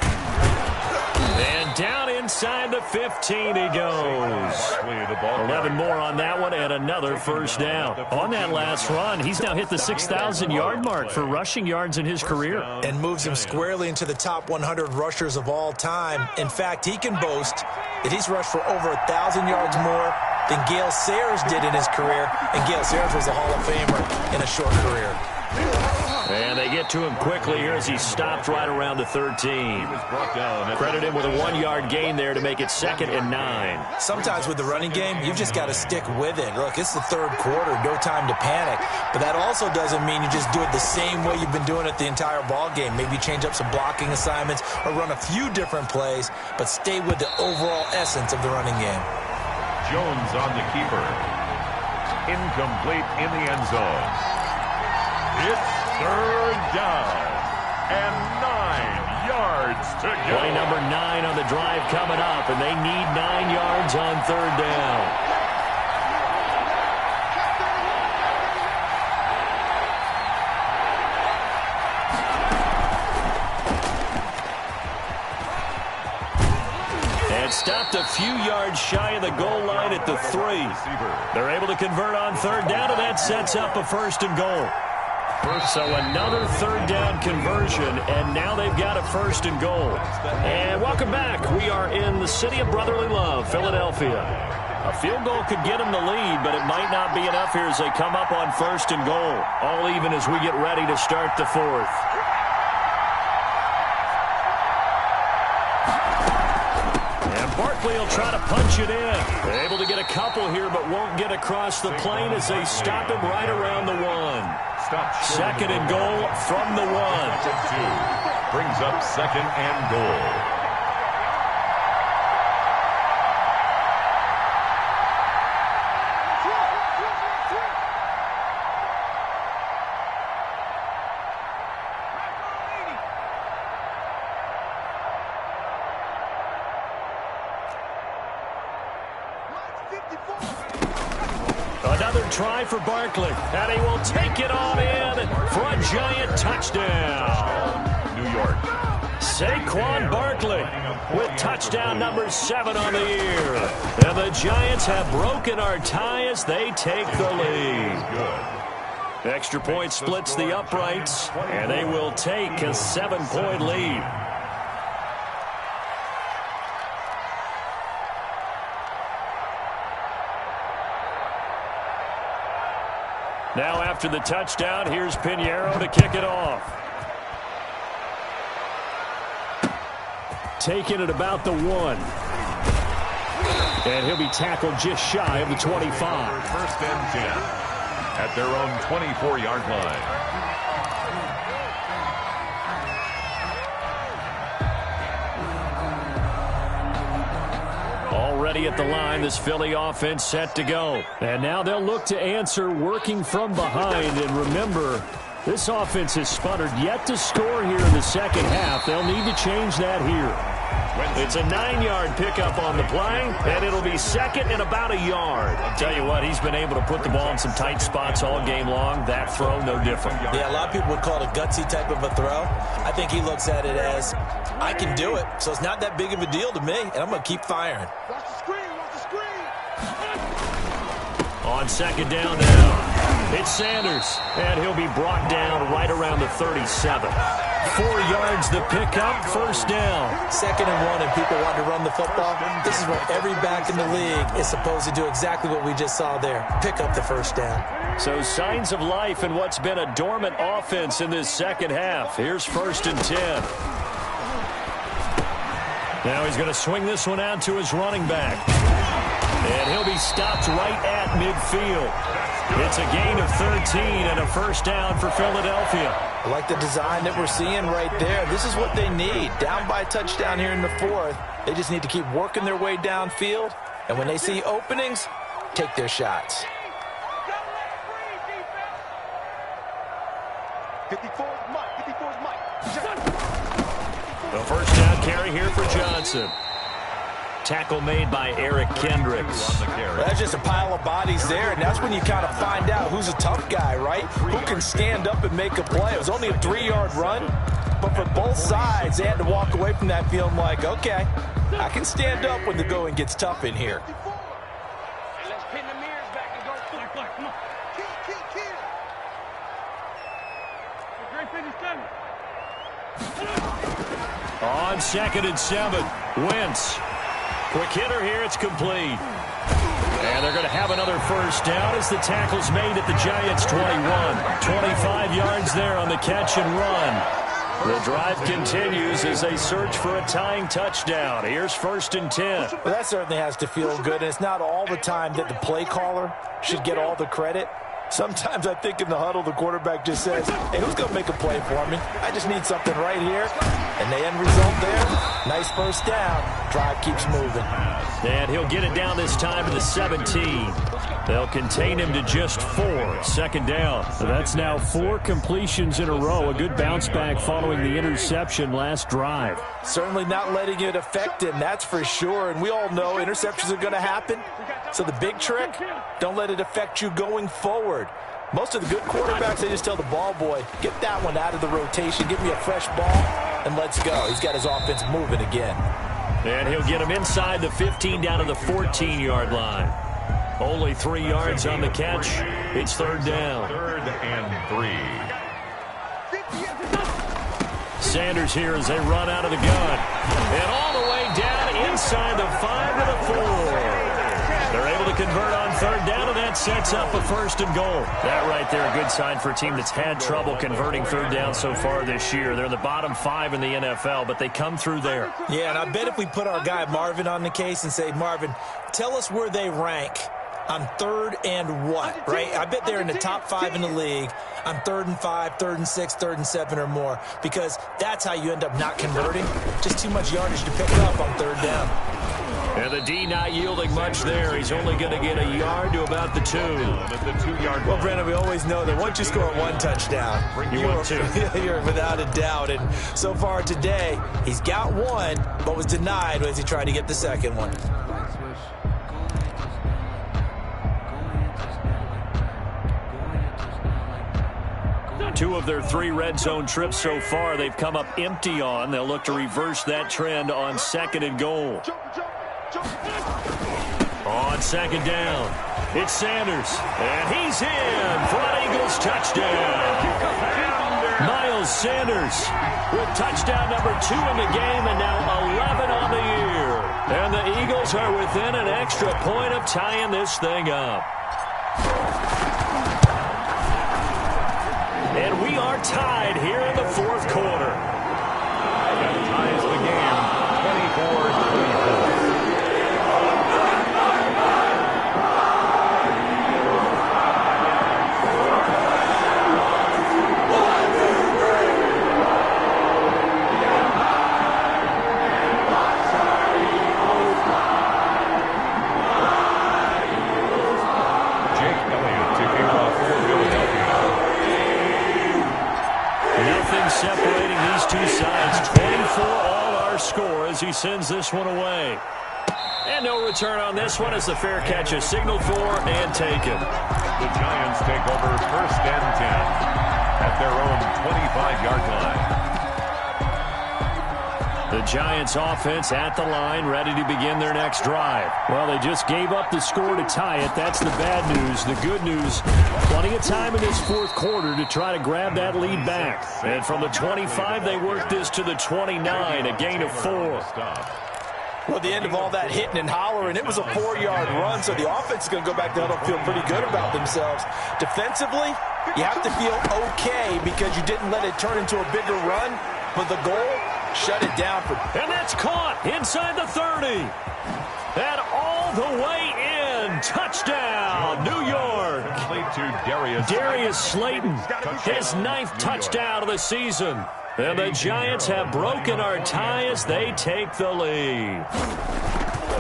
And down inside the 15 he goes. 11 more on that one and another first down. On that last run, he's now hit the 6,000-yard mark for rushing yards in his career.
And moves him squarely into the top 100 rushers of all time. In fact, he can boast that he's rushed for over 1,000 yards more than Gale Sayers did in his career. And Gale Sayers was a Hall of Famer in a short career.
And they get to him quickly here as he stopped right around the 13. Credit him with a 1-yard gain there to make it 2nd and 9.
Sometimes with the running game, you've just got to stick with it. Look, it's the third quarter, no time to panic. But that also doesn't mean you just do it the same way you've been doing it the entire ball game. Maybe change up some blocking assignments or run a few different plays, but stay with the overall essence of the running game.
Jones on the keeper. Incomplete in the end zone. It's third down and 9 yards to go.
Play number 9 on the drive coming up, and they need 9 yards on third down. And stopped a few yards shy of the goal line at the 3. They're able to convert on third down, and that sets up a 1st and goal. So another third down conversion, and now they've got a 1st and goal. And welcome back. We are in the city of brotherly love, Philadelphia. A field goal could get them the lead, but it might not be enough here as they come up on 1st and goal. All even as we get ready to start the 4th. And Barkley will try to punch it in. They're able to get a couple here, but won't get across the plane as they stop him right around the 1. 2nd and goal from the 1.
Brings up 2nd and goal.
Another try for Barkley, and he will take it on in for a Giant touchdown.
New York.
Saquon Barkley with touchdown number 7 on the year. And the Giants have broken our tie as they take the lead. Extra point splits the uprights, and they will take a 7-point lead. Now after the touchdown, here's Pinheiro to kick it off. Taking it about the 1. And he'll be tackled just shy of the 25.
1st and 10 at their own 24-yard line.
Already at the line, this Philly offense set to go. And now they'll look to answer working from behind. And remember, this offense has sputtered yet to score here in the second half. They'll need to change that here. It's a 9-yard pickup on the play, and it'll be 2nd and about a yard. Tell you what, he's been able to put the ball in some tight spots all game long. That throw, no different.
Yeah, a lot of people would call it a gutsy type of a throw. I think he looks at it as, I can do it, so it's not that big of a deal to me, and I'm going to keep firing.
Watch the screen, watch the screen.
On 2nd down now, it's Sanders, and he'll be brought down right around the 37. 4 yards the pickup, 1st down.
2nd and 1, and people want to run the football. This is where every back in the league is supposed to do exactly what we just saw there. Pick up the 1st down.
So signs of life in what's been a dormant offense in this second half. Here's 1st and 10. Now he's going to swing this one out to his running back. And he'll be stopped right at midfield. It's a gain of 13 and a first down for Philadelphia.
I like the design that we're seeing right there. This is what they need. Down by a touchdown here in the fourth. They just need to keep working their way downfield. And when they see openings, take their shots.
54 is Mike. 54 is Mike.
The first down carry here for Johnson. Tackle made by Eric Kendricks.
That's just a pile of bodies there, and that's when you kind of find out who's a tough guy, right? Who can stand up and make a play. It was only a 3-yard run, but for both sides, they had to walk away from that feeling like, okay, I can stand up when the going gets tough in here.
Let's pin the mirrors back and go. Come on.
On 2nd and 7, Wentz. Quick hitter here, it's complete. And they're going to have another first down as the tackle's made at the Giants' 21. 25 yards there on the catch and run. The drive continues as they search for a tying touchdown. Here's 1st and 10.
Well, that certainly has to feel good, and it's not all the time that the play caller should get all the credit. Sometimes I think in the huddle, the quarterback just says, hey, who's going to make a play for me? I just need something right here. And the end result there, nice first down. Drive keeps moving.
And he'll get it down this time to the 17. They'll contain him to just 4. 2nd down. So that's now 4 completions in a row. A good bounce back following the interception last drive.
Certainly not letting it affect him, that's for sure. And we all know interceptions are going to happen. So the big trick, don't let it affect you going forward. Most of the good quarterbacks, they just tell the ball boy, get that one out of the rotation, give me a fresh ball, and let's go. He's got his offense moving again.
And he'll get him inside the 15 down to the 14-yard line. Only 3 yards on the catch. It's 3rd down.
3rd and 3.
Sanders here as they run out of the gun. And all the way down inside the 5 to the 4. They're able to convert on 3rd down, and that sets up a 1st and goal. That right there, a good sign for a team that's had trouble converting 3rd down so far this year. They're in the bottom 5 in the NFL, but they come through there.
Yeah, and I bet if we put our guy Marvin on the case and say, Marvin, tell us where they rank on 3rd and what, right? I bet they're in the top 5 in the league on 3rd and 5, 3rd and 6, 3rd and 7 or more, because that's how you end up not converting. Just too much yardage to pick up on 3rd down.
And the D not yielding much there. He's only going to get a yard to about the 2.
At the 2-yard
Well, Brandon, we always know that once you score 1 touchdown,
you want 2.
You're without a doubt. And so far today, he's got 1, but was denied as he tried to get the 2nd one.
2 of their 3 red zone trips so far, they've come up empty on. They'll look to reverse that trend on 2nd and goal. On 2nd down, it's Sanders, and he's in for an Eagles touchdown. Miles Sanders with touchdown number 2 in the game, and now 11 on the year. And the Eagles are within an extra point of tying this thing up. And we are tied here in the 4th quarter.
That ties the game 24-24.
Separating these 2 sides. 24 all our score as he sends this one away. And no return on this one as the fair catch is signaled for and taken.
The Giants take over 1st and 10 at their own 25-yard line.
The Giants offense at the line, ready to begin their next drive. Well, they just gave up the score to tie it. That's the bad news. The good news, plenty of time in this 4th quarter to try to grab that lead back. And from the 25, they worked this to the 29, a gain of 4.
Well, at the end of all that hitting and hollering, it was a 4-yard run, so the offense is going to go back down and feel pretty good about themselves. Defensively, you have to feel okay because you didn't let it turn into a bigger run, but the goal, shut it down.
And that's caught inside the 30. And all the way in. Touchdown, New York.
To
Darius Slayton, his 9th touchdown of the season. And the Giants have broken our tie as they take the lead.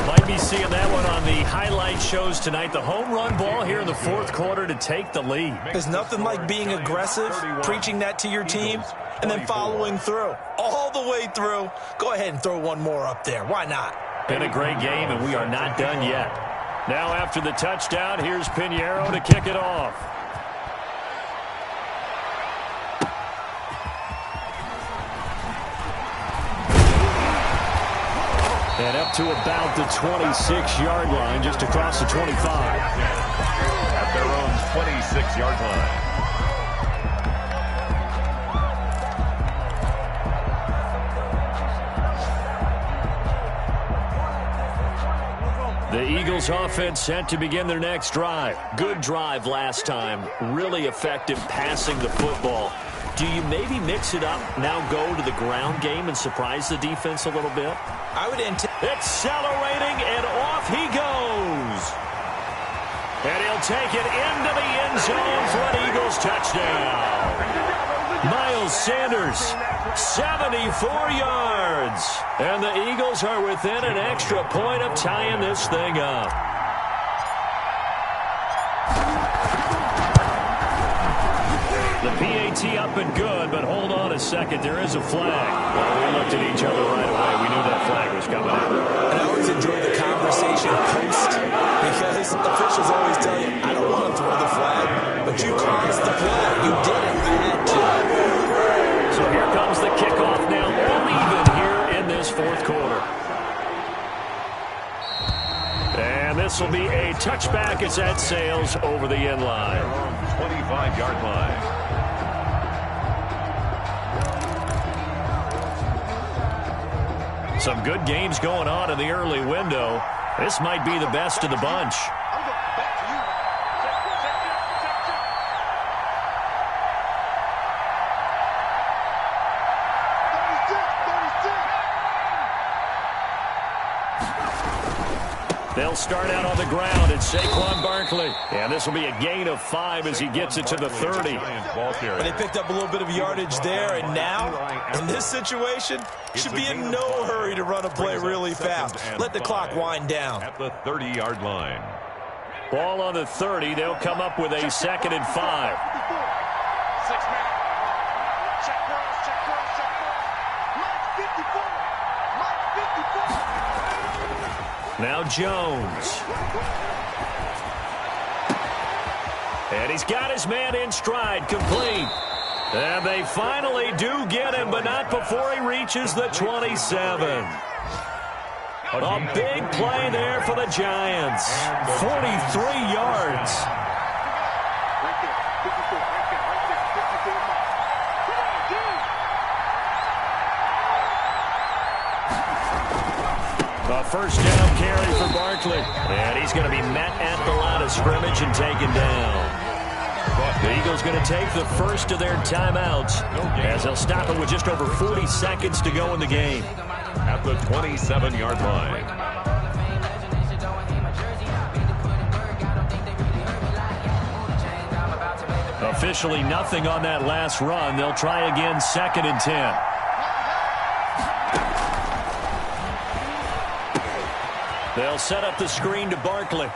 Might be seeing that one on the highlight shows tonight. The home run ball here in the 4th quarter to take the lead.
There's nothing like being aggressive, preaching that to your team, and then following through. All the way through. Go ahead and throw one more up there. Why not?
Been a great game, and we are not done yet. Now after the touchdown, here's Pinheiro to kick it off. And up to about the 26-yard line, just across the 25.
At their own 26-yard line.
The Eagles offense set to begin their next drive. Good drive last time. Really effective passing the football. Do you maybe mix it up, now go to the ground game and surprise the defense a little bit?
I would
Accelerating, and off he goes. And he'll take it into the end zone for an Eagles touchdown. Miles Sanders, 74 yards. And the Eagles are within an extra point of tying this thing up. The PAT up and good, but hold on a second. There is a flag. Well, we looked at each other right away. We knew that flag was coming out.
And I always enjoy the conversation post because officials always tell you, I don't want to throw the flag, but you caused the play. You did it. You had to.
So here comes the kickoff now. All even here in this 4th quarter. And this will be a touchback as that sails over the end line.
25-yard line.
Some good games going on in the early window. This might be the best of the bunch. They'll start out on the ground. It's Saquon Barkley. And this will be a gain of 5 as he gets it to the 30.
But they picked up a little bit of yardage there, and now, in this situation, should be in no hurry to run a play really fast. Let the clock wind down.
At the 30-yard line.
Ball on the 30. They'll come up with a 2nd and 5. Now Jones. And he's got his man in stride, complete. And they finally do get him, but not before he reaches the 27. A big play there for the Giants. 43 yards. A first down carry for Barkley. And he's going to be met at the line of scrimmage and taken down. The Eagles going to take the first of their timeouts as they'll stop it with just over 40 seconds to go in the game.
At the 27-yard line.
Officially nothing on that last run. They'll try again, 2nd and 10. They'll set up the screen to Barkley.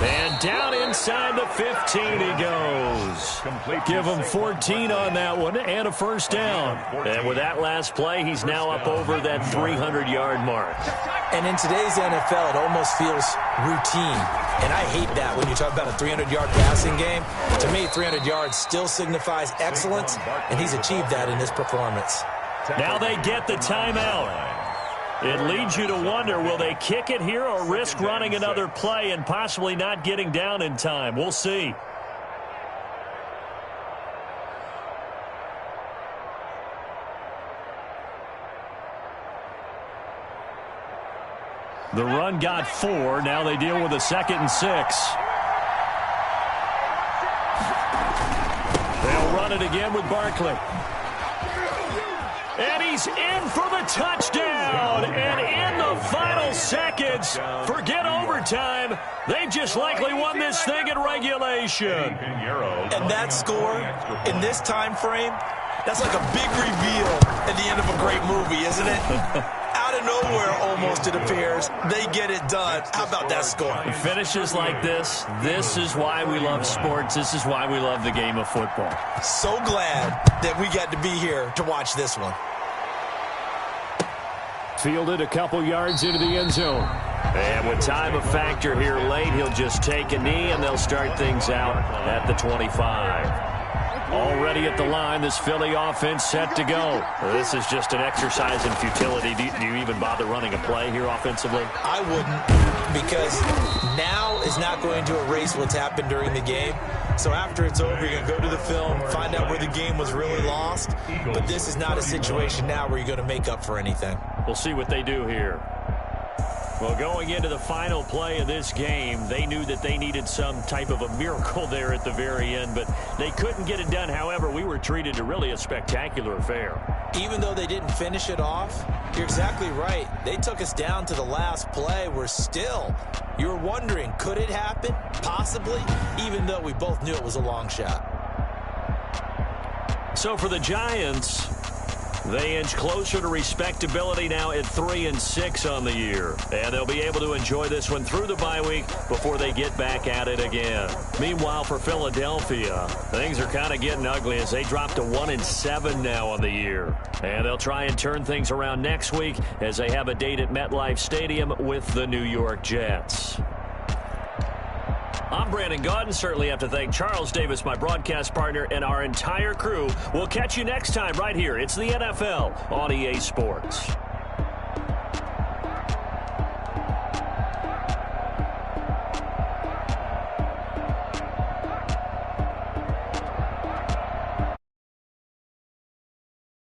And down inside the 15 he goes. Give him 14 on that one and a first down. And with that last play, he's now up over that 300-yard mark.
And in today's NFL, it almost feels routine. And I hate that when you talk about a 300-yard passing game. To me, 300 yards still signifies excellence, and he's achieved that in this performance.
Now they get the timeout. It leads you to wonder, will they kick it here or risk running another play and possibly not getting down in time? We'll see. The run got 4. Now they deal with a 2nd and 6. They'll run it again with Barkley. And he's in for the touchdown. And in the final seconds, forget overtime, they've just likely won this thing in regulation.
And that score, in this time frame, that's like a big reveal at the end of a great movie, isn't it? Out of nowhere, almost, it appears, they get it done. How about that score?
Finishes like this is why we love sports. This is why we love the game of football.
So glad that we got to be here to watch this one.
Fielded a couple yards into the end zone. And with time a factor here late, he'll just take a knee, and they'll start things out at the 25. Already at the line, this Philly offense set to go. This is just an exercise in futility. Do you even bother running a play here offensively?
I wouldn't, because now is not going to erase what's happened during the game. So after it's over, you're going to go to the film, find out where the game was really lost. But this is not a situation now where you're going to make up for anything.
We'll see what they do here. Well, going into the final play of this game, they knew that they needed some type of a miracle there at the very end, but they couldn't get it done. However, we were treated to really a spectacular affair.
Even though they didn't finish it off, you're exactly right. They took us down to the last play. You were wondering, could it happen? Possibly, even though we both knew it was a long shot.
So for the Giants, they inch closer to respectability now at 3-6 on the year. And they'll be able to enjoy this one through the bye week before they get back at it again. Meanwhile, for Philadelphia, things are kind of getting ugly as they drop to 1-7 now on the year. And they'll try and turn things around next week as they have a date at MetLife Stadium with the New York Jets. I'm Brandon Gaudin. Certainly have to thank Charles Davis, my broadcast partner, and our entire crew. We'll catch you next time right here. It's the NFL on EA Sports.